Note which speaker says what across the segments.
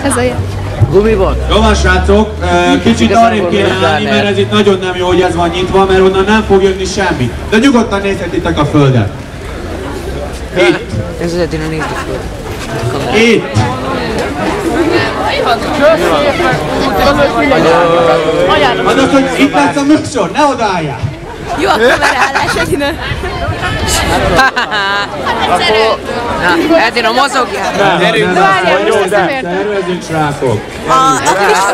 Speaker 1: Ez a ilyen.
Speaker 2: Gumiból?
Speaker 3: Jó van, srácok, kicsit arrébb kéne állni, mert ez itt nagyon nem jó, hogy ez van nyitva, mert onnan nem fog jönni semmi. De nyugodtan nézhetitek a földet. Itt.
Speaker 2: Ez az eddig nézd a földet.
Speaker 3: Itt. Mondd azt, hogy itt lesz a műsor, ne odaálljál!
Speaker 1: Jó a kamerálás, Edina.
Speaker 2: Edina, mozogjál!
Speaker 3: Gyerünk! Szervezzünk, srácok!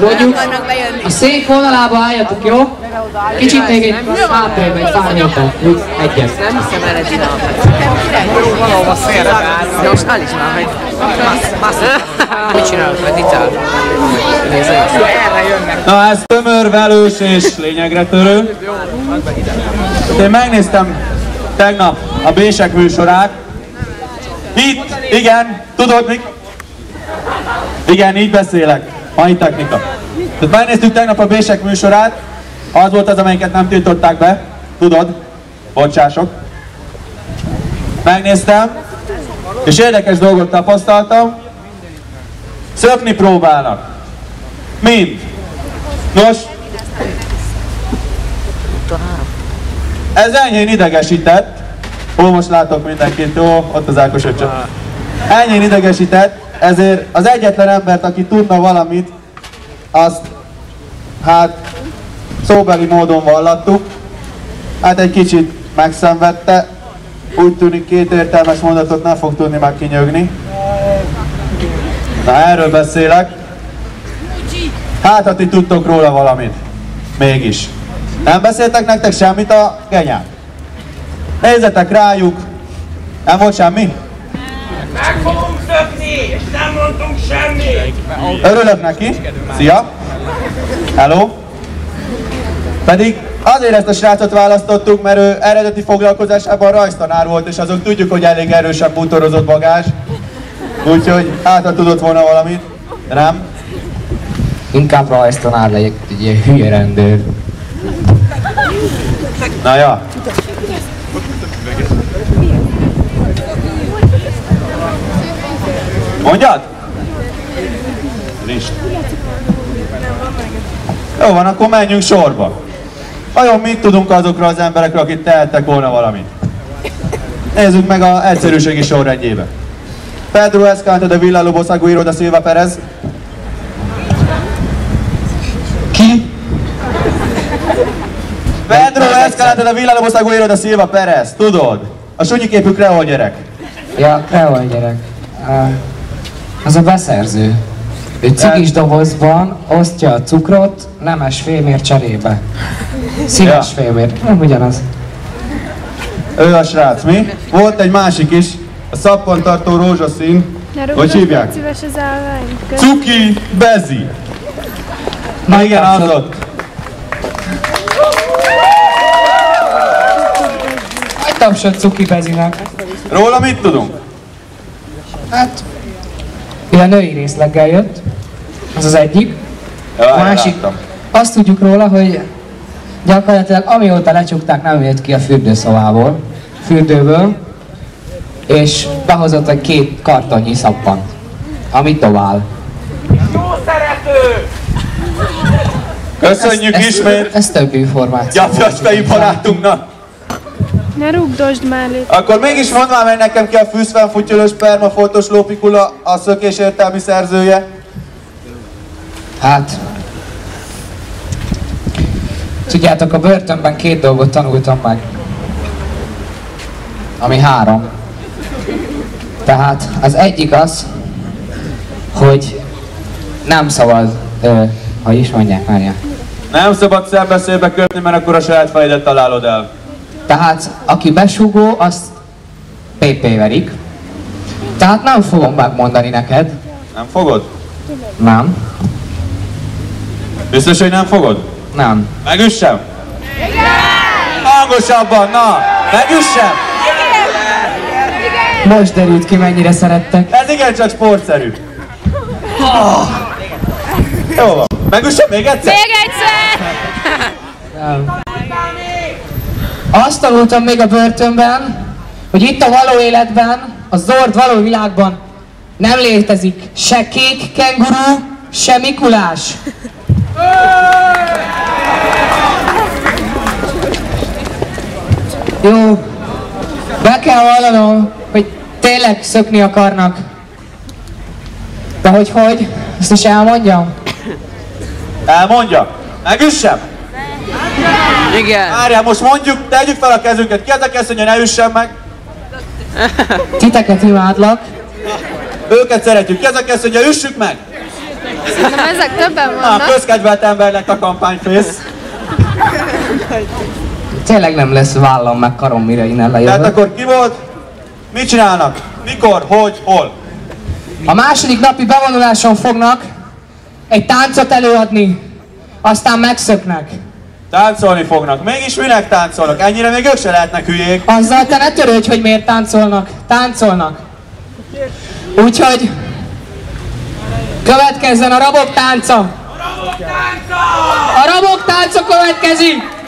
Speaker 1: Akik akarnak bejönni.
Speaker 4: A szék vonalába álljatok, jó? Kicsit még egy hátrébb, egy pár méter. Egyet.
Speaker 2: Nem hiszem el Edina. Valahova félre áll. De most áll is már, hogy... Mit csinálok, meditál? Erre jönnek.
Speaker 3: Na, ez tömör, velős és lényegre törő. Én megnéztem tegnap a Bések műsorát. Itt, igen, tudod mi? Igen, így beszélek. Mai technika. Tehát megnéztük tegnap a Bések műsorát. Az volt az, amelyiket nem tiltották be. Tudod? Bocsások. Megnéztem. És érdekes dolgot tapasztaltam. Szökni próbálnak. Mind. Nos. Ez enyhén idegesített. Most látok mindenkit, jó? Ott az Ákos öcsön. Enyhén idegesített, ezért az egyetlen embert, aki tudna valamit, azt hát szóbeli módon vallattuk. Hát egy kicsit megszenvedte. Úgy tűnik, két értelmes mondatot nem fog tudni már kinyögni. Na, erről beszélek. Hát, ha ti tudtok róla valamit. Mégis. Nem beszéltek nektek semmit a genyák? Nézzetek rájuk. Nem volt semmi?
Speaker 5: Meg fogunk szökni, és nem mondtunk semmit!
Speaker 3: Örülök neki. Szia. Hello. Pedig azért ezt a srácot választottuk, mert ő eredeti foglalkozásában rajztanár volt, és azok tudjuk, hogy elég erősen bútorozott bagázs. Úgyhogy hát, ha tudott volna valamit. Nem?
Speaker 4: Inkább rajztanár legyek, egy ilyen hülye rendőr.
Speaker 3: Na ja. Mondjad? List. Jó van, akkor menjünk sorba. Vajon mit tudunk azokra az emberekről, akik tehettek volna valamit? Nézzük meg az egyszerűségi sorrendjébe. Pedro Escalante de Villalobos Agüero da Silva Perez. Ki? Pedro Escalante de Villalobos Agüero da Silva Perez. Tudod? A sunyiképű kreol gyerek.
Speaker 4: Ja, kreol gyerek. Az a beszerző. Ő cigis dobozban osztja a cukrot nemes fémért cserébe. Színes fémért. Nem ugyanaz.
Speaker 3: Ő a srác, mi? Volt egy másik is. A szappantartó rózsaszín. Hogy hívják? Cuki Bezi. Na igen, az ott.
Speaker 4: Egy tapsot Cuki Bezinek.
Speaker 3: Róla mit tudunk?
Speaker 4: Hát, ő a női részleggel jött. Az az egyik.
Speaker 3: Ja,
Speaker 4: a másik, azt tudjuk róla, hogy gyakorlatilag amióta lecsukták, nem jött ki a fürdőből, és behozott egy 2 kartonnyi szappant, amit dobál.
Speaker 5: Szerető!
Speaker 3: Köszönjük ismét!
Speaker 4: Ez több információ.
Speaker 3: Gyapjasfejű barátunknak!
Speaker 1: Ne rugdosd mellé.
Speaker 3: Akkor mégis mondd már meg nekem ki a fűszfenfutyolós permafoltos lópikula, a szökés értelmi szerzője.
Speaker 4: Hát... Tudjátok, a börtönben 2 dolgot tanultam meg. Ami 3. Tehát az egyik az, hogy nem szabad, hogy is mondják, várjál.
Speaker 3: Nem szabad szembeszélbe kötni, mert akkor a saját fejedet találod el.
Speaker 4: Tehát aki besugó, azt PP verik. Tehát nem fogom megmondani neked.
Speaker 3: Nem fogod?
Speaker 4: Nem.
Speaker 3: Biztos, hogy nem fogod?
Speaker 4: Nem.
Speaker 3: Megüssem? Igen! Hangosabban, na! Megüssem?
Speaker 4: Most derült ki, mennyire szerettek.
Speaker 3: Ez igencsak sportszerű. Jó van. Megüssem még egyszer?
Speaker 1: Még egyszer!
Speaker 4: Nem. Azt tanultam még a börtönben, hogy itt a való életben, a zord való világban Nem létezik se kék kenguru, se Mikulás. Jó, be kell vallanom, hogy tényleg szökni akarnak. De hogy, ezt is elmondjam?
Speaker 3: Elmondja. Megüssem?
Speaker 2: Igen.
Speaker 3: Várjál, most mondjuk, tegyük fel a kezünket. Ki az, aki azt mondja, ne üssem meg?
Speaker 4: Titeket imádlak.
Speaker 3: Őket szeretjük. Ki az, aki azt mondja, üssük meg?
Speaker 1: Szerintem ezek többen vannak.
Speaker 3: Közkedvelt embernek a kampányfész.
Speaker 4: Tényleg nem lesz vállam meg karom, mire innen lejövök.
Speaker 3: Tehát akkor ki volt? Mit csinálnak? Mikor? Hogy? Hol?
Speaker 4: A második napi bevonuláson fognak egy táncot előadni, aztán megszöknek.
Speaker 3: Táncolni fognak. Mégis minek táncolnak? Ennyire még ők se lehetnek hülyék.
Speaker 4: Azzal te ne törődj, hogy miért táncolnak. Táncolnak. Úgyhogy következzen a rabok tánca. A rabok tánca következik!